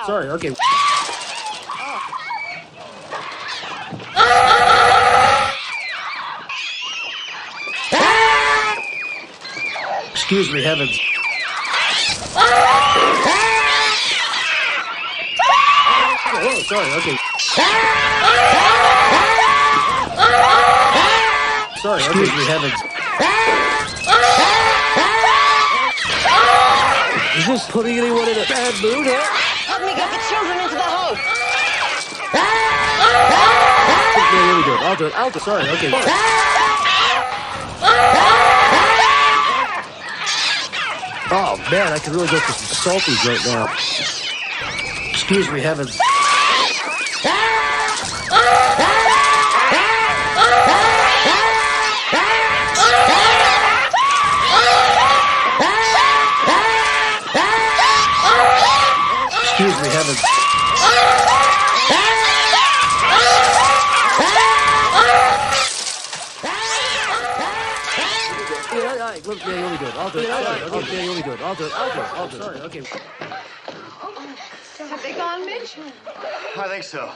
sorry, okay. Excuse me, heavens. Oh, sorry, okay. Sorry, excuse me, heavens. Is this putting anyone in a bad mood, huh? Help me get the children into the house. Yeah, here we go. I'll do it. Sorry, okay. Oh, man, I could really go for some salties right now. Excuse me, heavens. Excuse me, heavens. Yeah, you'll be good. I'll do it. Yeah, you'll be good. I'll do it. Sorry, okay. Have they gone, Mitch? I think so.